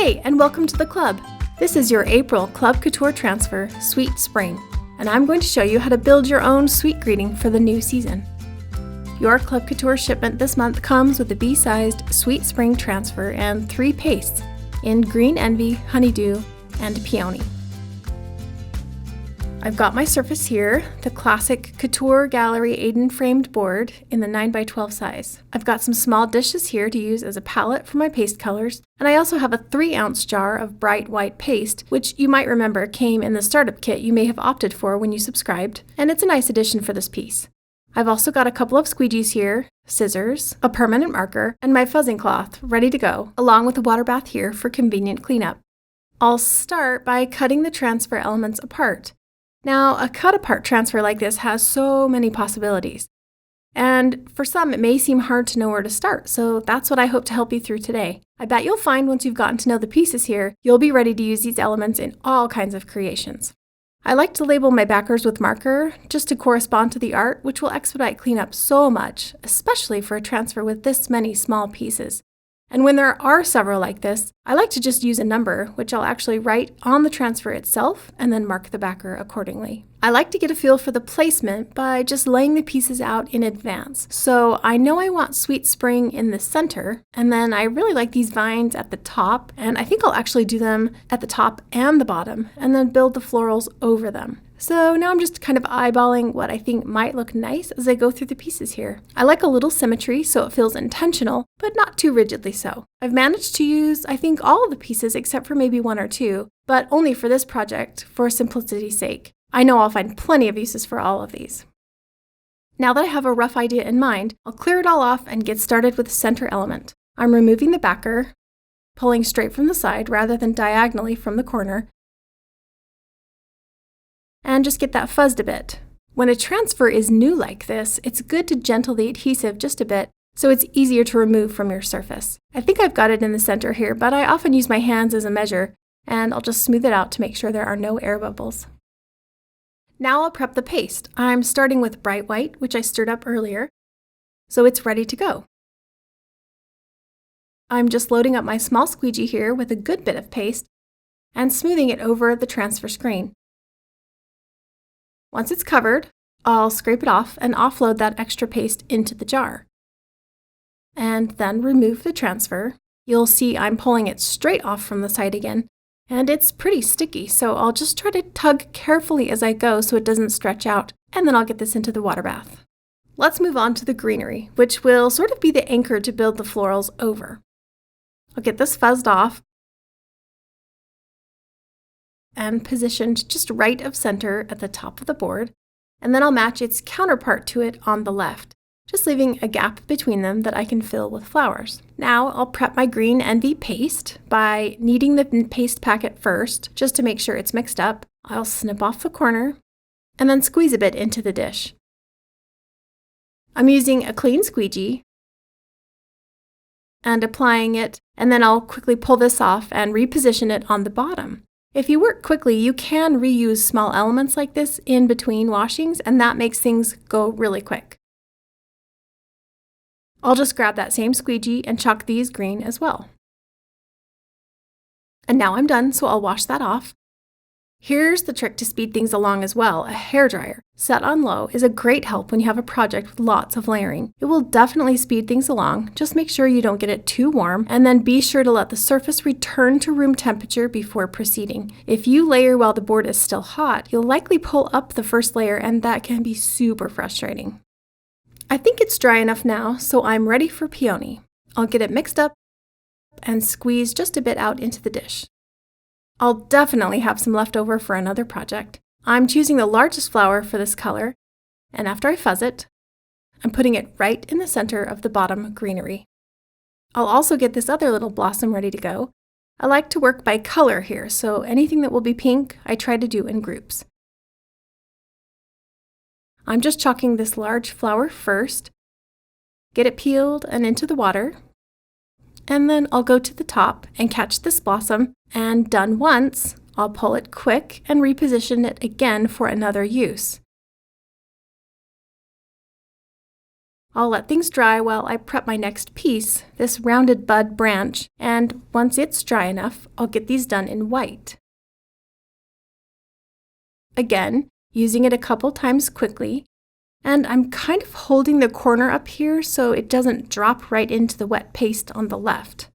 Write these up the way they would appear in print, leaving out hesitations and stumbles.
Hey, and welcome to the club. This is your April Club Couture transfer, Sweet Spring, and I'm going to show you how to build your own sweet greeting for the new season. Your Club Couture shipment this month comes with a bee-sized Sweet Spring transfer and 3 pastes in Green Envy, Honeydew, and Peony. I've got my surface here, the classic Couture Gallery Aiden framed board in the 9x12 size. I've got some small dishes here to use as a palette for my paste colors, and I also have a 3-ounce jar of bright white paste, which you might remember came in the startup kit you may have opted for when you subscribed, and it's a nice addition for this piece. I've also got a couple of squeegees here, scissors, a permanent marker, and my fuzzing cloth ready to go, along with a water bath here for convenient cleanup. I'll start by cutting the transfer elements apart. Now, a cut-apart transfer like this has so many possibilities, and for some it may seem hard to know where to start, so that's what I hope to help you through today. I bet you'll find once you've gotten to know the pieces here, you'll be ready to use these elements in all kinds of creations. I like to label my backers with marker, just to correspond to the art, which will expedite cleanup so much, especially for a transfer with this many small pieces. And when there are several like this, I like to just use a number, which I'll actually write on the transfer itself and then mark the backer accordingly. I like to get a feel for the placement by just laying the pieces out in advance. So I know I want Sweet Spring in the center, and then I really like these vines at the top, and I think I'll actually do them at the top and the bottom, and then build the florals over them. So now I'm just kind of eyeballing what I think might look nice as I go through the pieces here. I like a little symmetry so it feels intentional, but not too rigidly so. I've managed to use, I think, all of the pieces except for maybe 1 or 2, but only for this project for simplicity's sake. I know I'll find plenty of uses for all of these. Now that I have a rough idea in mind, I'll clear it all off and get started with the center element. I'm removing the backer, pulling straight from the side rather than diagonally from the corner, and just get that fuzzed a bit. When a transfer is new like this, it's good to gentle the adhesive just a bit so it's easier to remove from your surface. I think I've got it in the center here, but I often use my hands as a measure, and I'll just smooth it out to make sure there are no air bubbles. Now I'll prep the paste. I'm starting with bright white, which I stirred up earlier, so it's ready to go. I'm just loading up my small squeegee here with a good bit of paste and smoothing it over the transfer screen. Once it's covered, I'll scrape it off and offload that extra paste into the jar. And then remove the transfer. You'll see I'm pulling it straight off from the side again, and it's pretty sticky, so I'll just try to tug carefully as I go so it doesn't stretch out, and then I'll get this into the water bath. Let's move on to the greenery, which will sort of be the anchor to build the florals over. I'll get this fuzzed off and positioned just right of center at the top of the board, and then I'll match its counterpart to it on the left, just leaving a gap between them that I can fill with flowers. Now I'll prep my Green Envy paste by kneading the paste packet first, just to make sure it's mixed up. I'll snip off the corner and then squeeze a bit into the dish. I'm using a clean squeegee and applying it, and then I'll quickly pull this off and reposition it on the bottom. If you work quickly, you can reuse small elements like this in between washings, and that makes things go really quick. I'll just grab that same squeegee and chalk these green as well. And now I'm done, so I'll wash that off. Here's the trick to speed things along as well. A hairdryer set on low is a great help when you have a project with lots of layering. It will definitely speed things along. Just make sure you don't get it too warm, and then be sure to let the surface return to room temperature before proceeding. If you layer while the board is still hot, you'll likely pull up the first layer, and that can be super frustrating. I think it's dry enough now, so I'm ready for Peony. I'll get it mixed up and squeeze just a bit out into the dish. I'll definitely have some left over for another project. I'm choosing the largest flower for this color, and after I fuzz it, I'm putting it right in the center of the bottom greenery. I'll also get this other little blossom ready to go. I like to work by color here, so anything that will be pink, I try to do in groups. I'm just chalking this large flower first, get it peeled and into the water, and then I'll go to the top and catch this blossom, and done once, I'll pull it quick and reposition it again for another use. I'll let things dry while I prep my next piece, this rounded bud branch, and once it's dry enough, I'll get these done in white. Again, using it a couple times quickly, and I'm kind of holding the corner up here so it doesn't drop right into the wet paste on the left.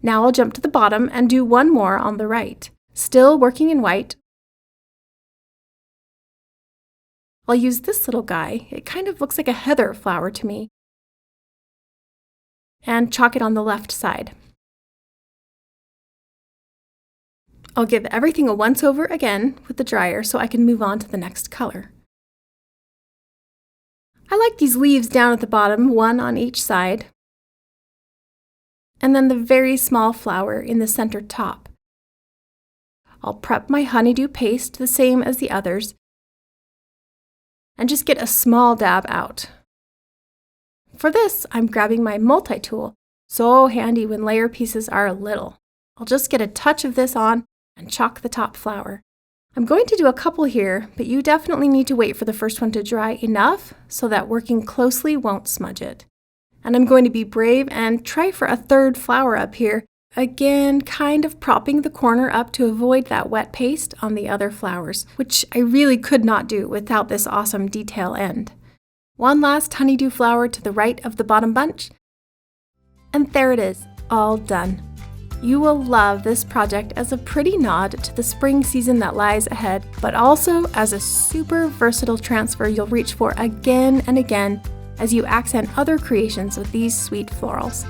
Now I'll jump to the bottom and do one more on the right, still working in white. I'll use this little guy. It kind of looks like a heather flower to me. And chalk it on the left side. I'll give everything a once-over again with the dryer so I can move on to the next color. I like these leaves down at the bottom, one on each side, and then the very small flower in the center top. I'll prep my honeydew paste the same as the others, and just get a small dab out. For this, I'm grabbing my multi-tool, so handy when layer pieces are little. I'll just get a touch of this on and chalk the top flower. I'm going to do a couple here, but you definitely need to wait for the first one to dry enough so that working closely won't smudge it. And I'm going to be brave and try for a third flower up here, again kind of propping the corner up to avoid that wet paste on the other flowers, which I really could not do without this awesome detail end. One last honeydew flower to the right of the bottom bunch, and there it is, all done. You will love this project as a pretty nod to the spring season that lies ahead, but also as a super versatile transfer you'll reach for again and again as you accent other creations with these sweet florals.